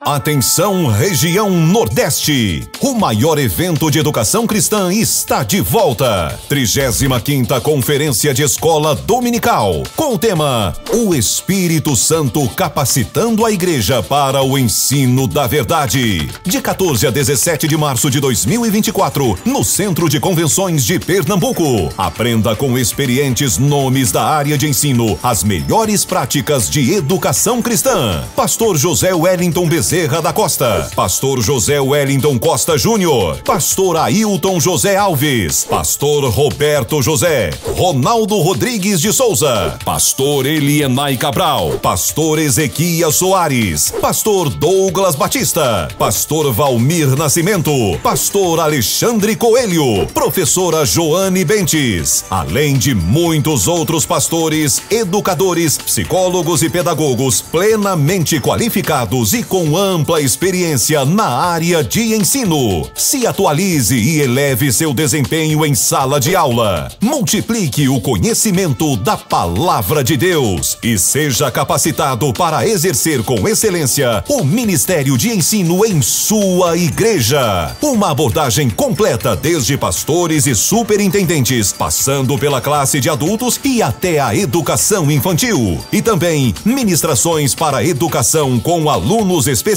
Atenção, região Nordeste! O maior evento de educação cristã está de volta. 35ª Conferência de Escola Dominical, com o tema O Espírito Santo capacitando a igreja para o ensino da verdade. De 14 a 17 de março de 2024, no Centro de Convenções de Pernambuco. Aprenda com experientes nomes da área de ensino as melhores práticas de educação cristã. Pastor José Wellington Bezerra da Costa, Pastor José Wellington Costa Júnior, Pastor Ailton José Alves, Pastor Roberto José, Ronaldo Rodrigues de Souza, Pastor Elienay Cabral, Pastor Ezequias Soares, Pastor Douglas Batista, Pastor Valmir Nascimento, Pastor Alexandre Coelho, Professora Joane Bentes, além de muitos outros pastores, educadores, psicólogos e pedagogos plenamente qualificados e com ampla experiência na área de ensino. Se atualize e eleve seu desempenho em sala de aula. Multiplique o conhecimento da Palavra de Deus e seja capacitado para exercer com excelência o ministério de ensino em sua igreja. Uma abordagem completa desde pastores e superintendentes, passando pela classe de adultos e até a educação infantil. E também ministrações para educação com alunos especiais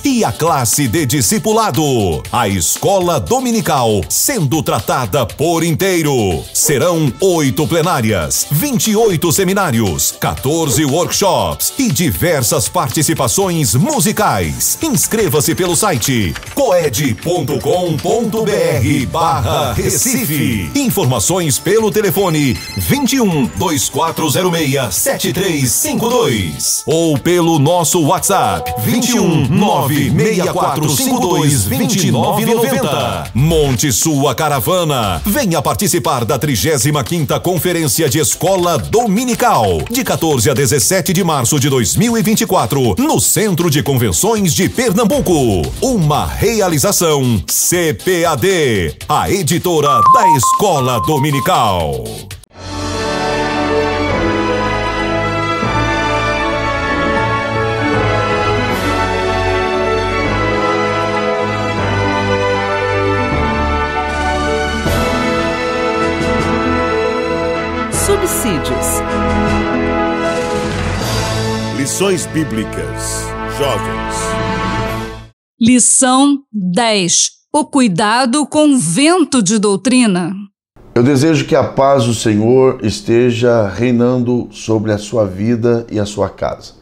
e a classe de discipulado. A escola dominical sendo tratada por inteiro. Serão 8 plenárias, 28 seminários, 14 workshops e diversas participações musicais. Inscreva-se pelo site coed.com.br/Recife. Informações pelo telefone 21 2406 7352 ou pelo nosso WhatsApp 21 964522990. Monte sua caravana. Venha participar da 35ª Conferência de Escola Dominical, de 14 a 17 de março de 2024, no Centro de Convenções de Pernambuco. Uma realização CPAD, a editora da Escola Dominical. Subsídios. Lições Bíblicas, jovens. Lição 10. O cuidado com o vento de doutrina. Eu desejo que a paz do Senhor esteja reinando sobre a sua vida e a sua casa.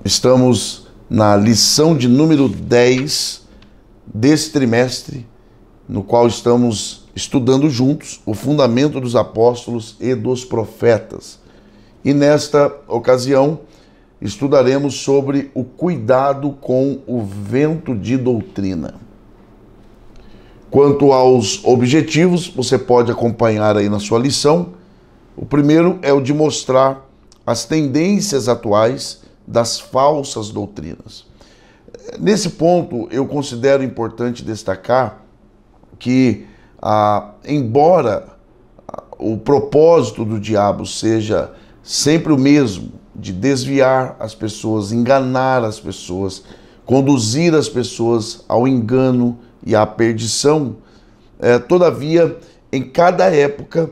Estamos na lição de número 10 desse trimestre, no qual estamos estudando juntos o fundamento dos apóstolos e dos profetas. E nesta ocasião estudaremos sobre o cuidado com o vento de doutrina. Quanto aos objetivos, você pode acompanhar aí na sua lição. O primeiro é o de mostrar as tendências atuais das falsas doutrinas. Nesse ponto, eu considero importante destacar que embora o propósito do diabo seja sempre o mesmo, de desviar as pessoas, enganar as pessoas, conduzir as pessoas ao engano e à perdição, todavia, em cada época,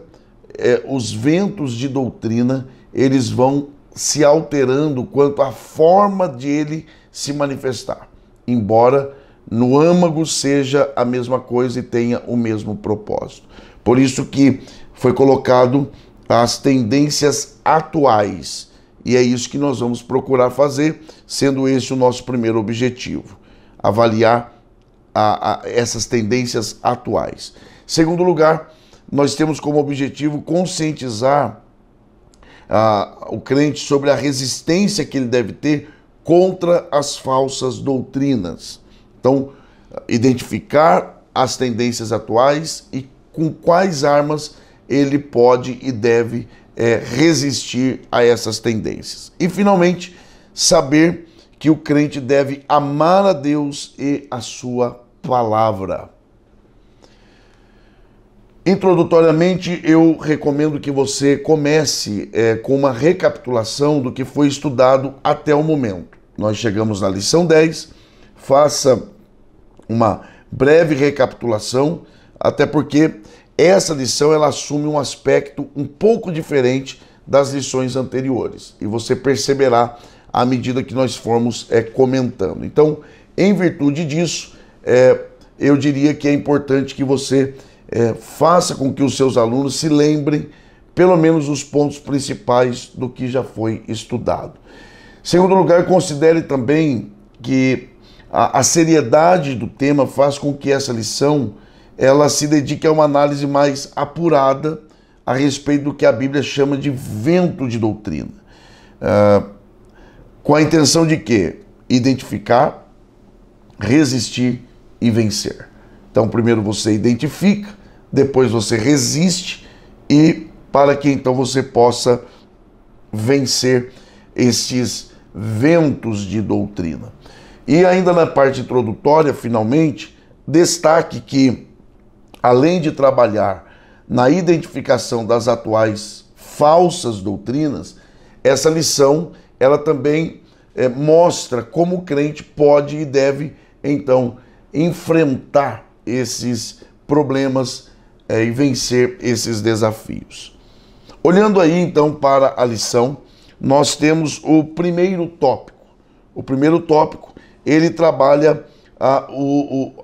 os ventos de doutrina, eles vão se alterando quanto à forma de ele se manifestar, embora no âmago seja a mesma coisa e tenha o mesmo propósito. Por isso que foi colocado as tendências atuais. E é isso que nós vamos procurar fazer, sendo esse o nosso primeiro objetivo. Avaliar essas tendências atuais. Segundo lugar, nós temos como objetivo conscientizar o crente sobre a resistência que ele deve ter contra as falsas doutrinas. Então, identificar as tendências atuais e com quais armas ele pode e deve resistir a essas tendências. E, finalmente, saber que o crente deve amar a Deus e a sua palavra. Introdutoriamente, eu recomendo que você comece com uma recapitulação do que foi estudado até o momento. nós chegamos na lição 10, faça uma breve recapitulação, até porque essa lição ela assume um aspecto um pouco diferente das lições anteriores, e você perceberá à medida que nós formos comentando. Então, em virtude disso, eu diria que é importante que você faça com que os seus alunos se lembrem pelo menos os pontos principais do que já foi estudado. Em segundo lugar, considere também que a seriedade do tema faz com que essa lição ela se dedique a uma análise mais apurada a respeito do que a Bíblia chama de vento de doutrina. Com a intenção de quê? Identificar, resistir e vencer. Então, primeiro você identifica, depois você resiste e para que então você possa vencer esses ventos de doutrina. E ainda na parte introdutória, finalmente, destaque que, além de trabalhar na identificação das atuais falsas doutrinas, essa lição ela também mostra como o crente pode e deve, então, enfrentar esses problemas e vencer esses desafios. Olhando aí, então, para a lição, nós temos o primeiro tópico. O primeiro tópico, ele trabalha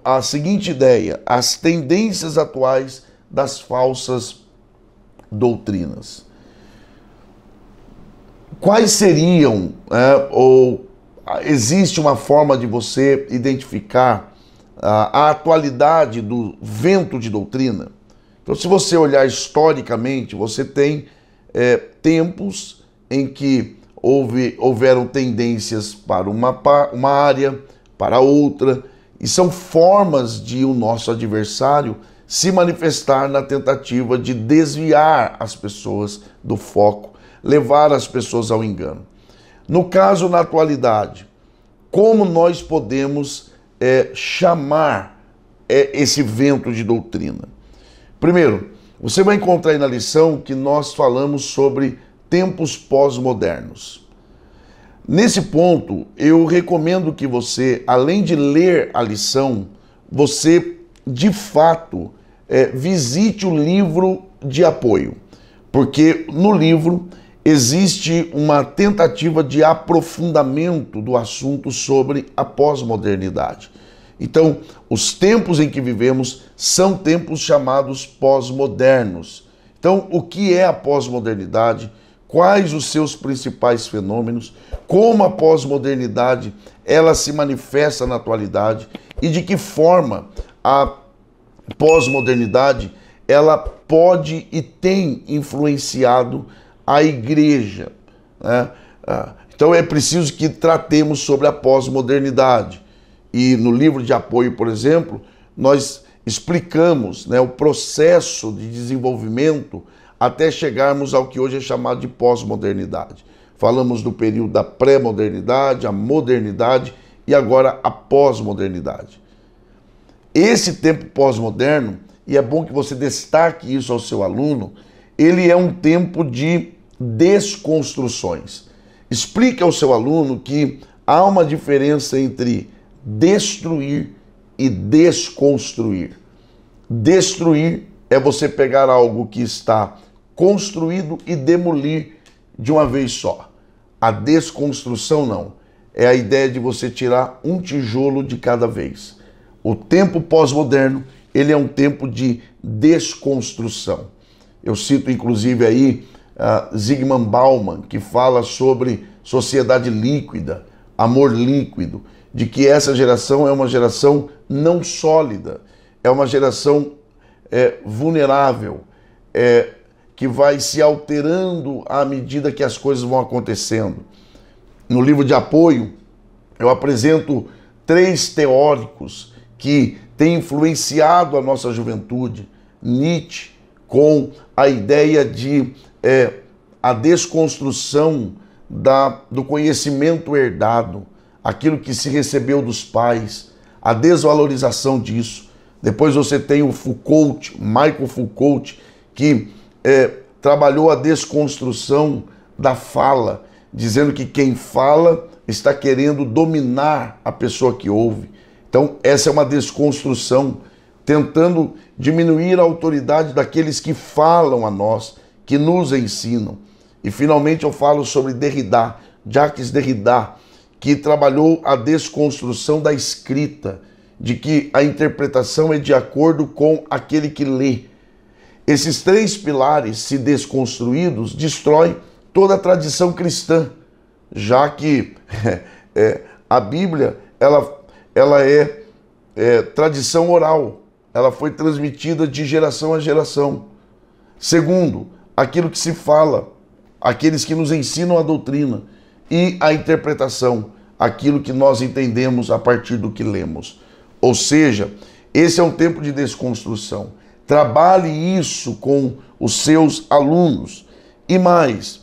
a seguinte ideia: as tendências atuais das falsas doutrinas. Quais seriam, ou existe uma forma de você identificar a atualidade do vento de doutrina? Então, se você olhar historicamente, você tem tempos em que houveram tendências para uma área, para outra, e são formas de o nosso adversário se manifestar na tentativa de desviar as pessoas do foco, levar as pessoas ao engano. No caso, na atualidade, como nós podemos chamar esse vento de doutrina? Primeiro, você vai encontrar aí na lição que nós falamos sobre tempos pós-modernos. Nesse ponto, eu recomendo que você, além de ler a lição, você, de fato, visite o livro de apoio, porque no livro existe uma tentativa de aprofundamento do assunto sobre a pós-modernidade. Então, os tempos em que vivemos são tempos chamados pós-modernos. Então, o que é a pós-modernidade? Quais os seus principais fenômenos? Como a pós-modernidade ela se manifesta na atualidade? E de que forma a pós-modernidade ela pode e tem influenciado a igreja, né? Então é preciso que tratemos sobre a pós-modernidade. E no livro de apoio, por exemplo, nós explicamos, né, o processo de desenvolvimento até chegarmos ao que hoje é chamado de pós-modernidade. Falamos do período da pré-modernidade, a modernidade e agora a pós-modernidade. Esse tempo pós-moderno, e é bom que você destaque isso ao seu aluno, ele é um tempo de desconstruções. Explique ao seu aluno que há uma diferença entre destruir e desconstruir. Destruir é você pegar algo que está construído e demolir de uma vez só. A desconstrução não. É a ideia de você tirar um tijolo de cada vez. O tempo pós-moderno, ele é um tempo de desconstrução. Eu cito inclusive aí Zygmunt Bauman, que fala sobre sociedade líquida, amor líquido, de que essa geração é uma geração não sólida, é uma geração vulnerável, que vai se alterando à medida que as coisas vão acontecendo. No livro de apoio, eu apresento 3 teóricos que têm influenciado a nossa juventude. Nietzsche, com a ideia de a desconstrução do conhecimento herdado, aquilo que se recebeu dos pais, a desvalorização disso. Depois você tem o Foucault, Michael Foucault, que trabalhou a desconstrução da fala, dizendo que quem fala está querendo dominar a pessoa que ouve. Então, essa é uma desconstrução, tentando diminuir a autoridade daqueles que falam a nós, que nos ensinam. E, finalmente, eu falo sobre Derrida, Jacques Derrida, que trabalhou a desconstrução da escrita, de que a interpretação é de acordo com aquele que lê. Esses três pilares, se desconstruídos, destrói toda a tradição cristã, já que a Bíblia ela é tradição oral, ela foi transmitida de geração a geração. Segundo, aquilo que se fala, aqueles que nos ensinam a doutrina, e a interpretação, aquilo que nós entendemos a partir do que lemos. Ou seja, esse é um tempo de desconstrução. Trabalhe isso com os seus alunos. E mais,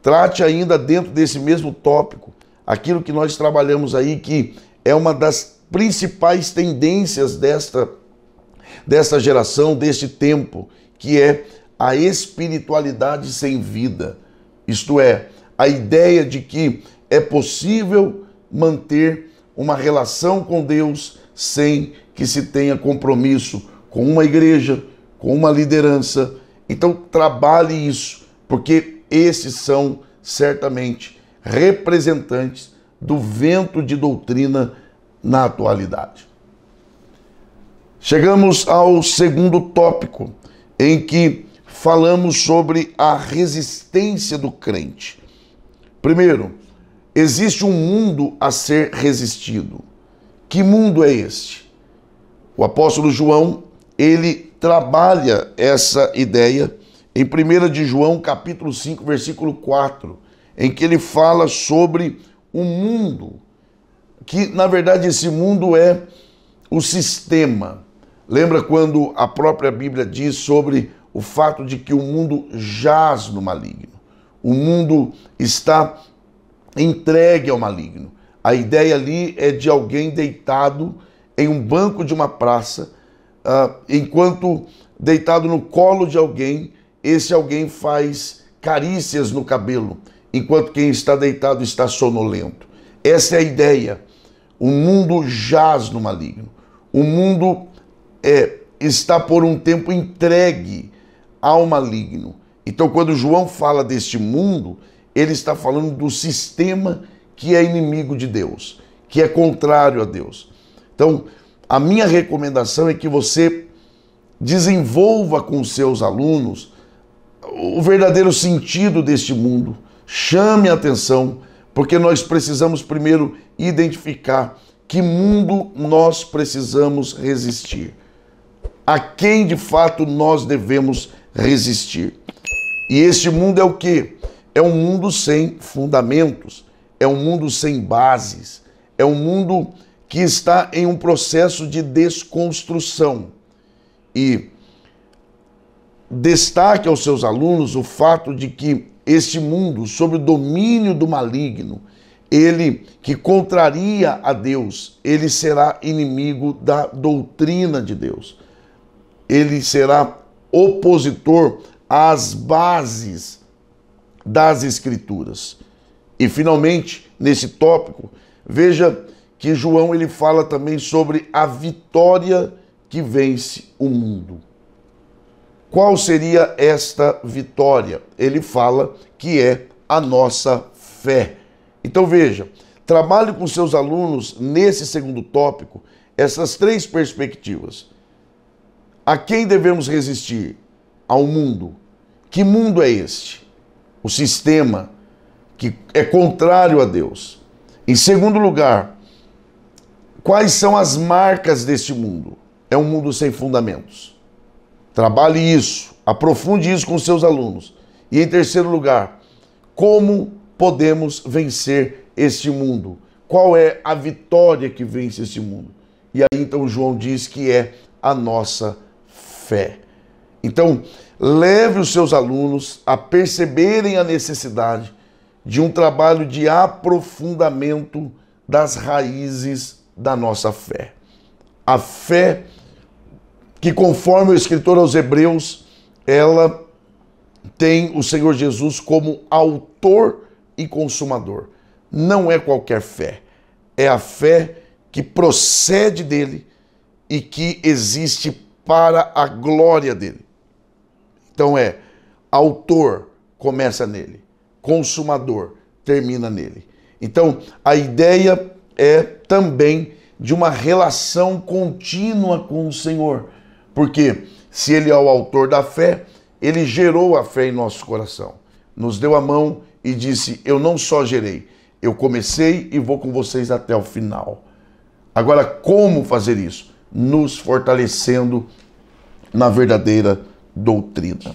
trate ainda dentro desse mesmo tópico, aquilo que nós trabalhamos aí, que é uma das principais tendências desta geração, deste tempo, que é a espiritualidade sem vida. Isto é, a ideia de que é possível manter uma relação com Deus sem que se tenha compromisso com uma igreja, com uma liderança. Então, trabalhe isso, porque esses são certamente representantes do vento de doutrina na atualidade. Chegamos ao segundo tópico, em que falamos sobre a resistência do crente. Primeiro, existe um mundo a ser resistido. Que mundo é este? O apóstolo João, ele trabalha essa ideia em 1 de João, capítulo 5, versículo 4, em que ele fala sobre um mundo, que na verdade esse mundo é o sistema. Lembra quando a própria Bíblia diz sobre o fato de que o mundo jaz no maligno? O mundo está entregue ao maligno. A ideia ali é de alguém deitado em um banco de uma praça, enquanto deitado no colo de alguém, esse alguém faz carícias no cabelo, enquanto quem está deitado está sonolento. Essa é a ideia. O mundo jaz no maligno. O mundo está por um tempo entregue ao maligno. Então, quando João fala deste mundo, ele está falando do sistema que é inimigo de Deus, que é contrário a Deus. Então, a minha recomendação é que você desenvolva com seus alunos o verdadeiro sentido deste mundo. Chame a atenção, porque nós precisamos primeiro identificar que mundo nós precisamos resistir. A quem de fato nós devemos resistir. E este mundo é o quê? É um mundo sem fundamentos, é um mundo sem bases, é um mundo que está em um processo de desconstrução. E destaque aos seus alunos o fato de que este mundo, sob o domínio do maligno, ele que contraria a Deus, ele será inimigo da doutrina de Deus. Ele será opositor às bases das Escrituras. E finalmente, nesse tópico, veja que João ele fala também sobre a vitória que vence o mundo. Qual seria esta vitória? Ele fala que é a nossa fé. Então veja, trabalhe com seus alunos nesse segundo tópico essas três perspectivas. A quem devemos resistir? Ao mundo. Que mundo é este? O sistema que é contrário a Deus. Em segundo lugar, quais são as marcas deste mundo? É um mundo sem fundamentos. Trabalhe isso, aprofunde isso com seus alunos. E em terceiro lugar, como podemos vencer este mundo? Qual é a vitória que vence este mundo? E aí então João diz que é a nossa fé. Então, leve os seus alunos a perceberem a necessidade de um trabalho de aprofundamento das raízes da nossa fé. A fé que, conforme o escritor aos Hebreus, ela tem o Senhor Jesus como autor e consumador. não é qualquer fé. É a fé que procede dele e que existe para a glória dele. Então autor, começa nele. Consumador, termina nele. Então, a ideia é também de uma relação contínua com o Senhor. Porque se ele é o autor da fé, ele gerou a fé em nosso coração. Nos deu a mão e disse, eu não só gerei, eu comecei e vou com vocês até o final. Agora, como fazer isso? Nos fortalecendo na verdadeira doutrina.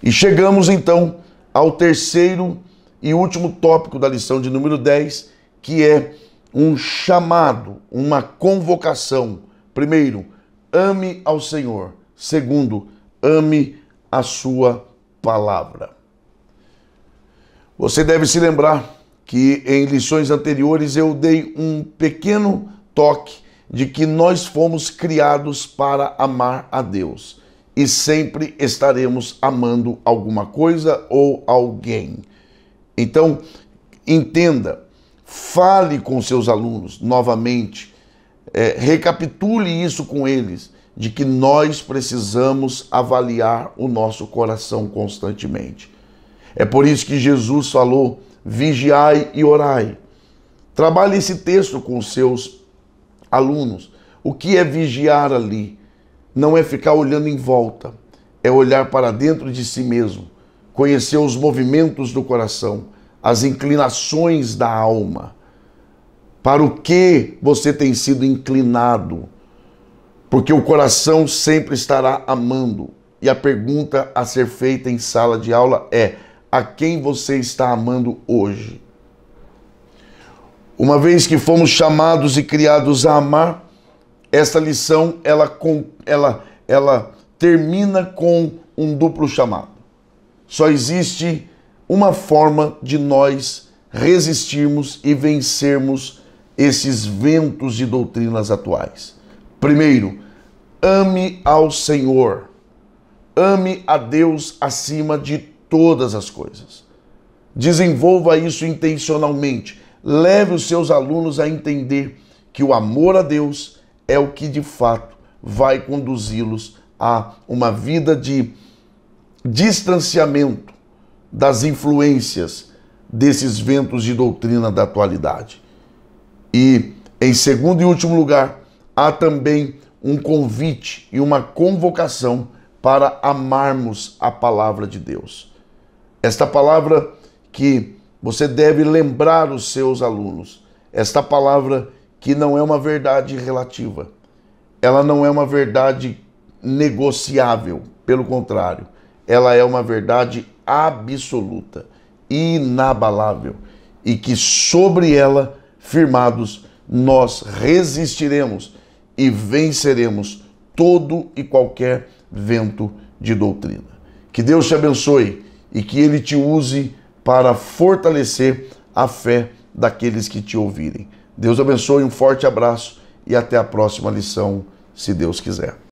E chegamos então ao terceiro e último tópico da lição de número 10, que é um chamado, uma convocação. Primeiro, ame ao Senhor. Segundo, ame a sua palavra. Você deve se lembrar que em lições anteriores eu dei um pequeno toque de que nós fomos criados para amar a Deus e sempre estaremos amando alguma coisa ou alguém. Então, entenda, fale com seus alunos novamente, recapitule isso com eles, de que nós precisamos avaliar o nosso coração constantemente. É por isso que Jesus falou, vigiai e orai. Trabalhe esse texto com os seus alunos. O que é vigiar ali? Não é ficar olhando em volta, é olhar para dentro de si mesmo, conhecer os movimentos do coração, as inclinações da alma. Para o que você tem sido inclinado? Porque o coração sempre estará amando. E a pergunta a ser feita em sala de aula é: a quem você está amando hoje? Uma vez que fomos chamados e criados a amar, esta lição ela termina com um duplo chamado. Só existe uma forma de nós resistirmos e vencermos esses ventos de doutrinas atuais. Primeiro, ame ao Senhor. Ame a Deus acima de todas as coisas. Desenvolva isso intencionalmente. Leve os seus alunos a entender que o amor a Deus é o que de fato vai conduzi-los a uma vida de distanciamento das influências desses ventos de doutrina da atualidade. E, em segundo e último lugar, há também um convite e uma convocação para amarmos a palavra de Deus. Esta palavra que você deve lembrar os seus alunos. Esta palavra que não é uma verdade relativa. Ela não é uma verdade negociável. Pelo contrário, ela é uma verdade absoluta, inabalável. E que sobre ela, firmados, nós resistiremos e venceremos todo e qualquer vento de doutrina. Que Deus te abençoe e que Ele te use para fortalecer a fé daqueles que te ouvirem. Deus abençoe, um forte abraço e até a próxima lição, se Deus quiser.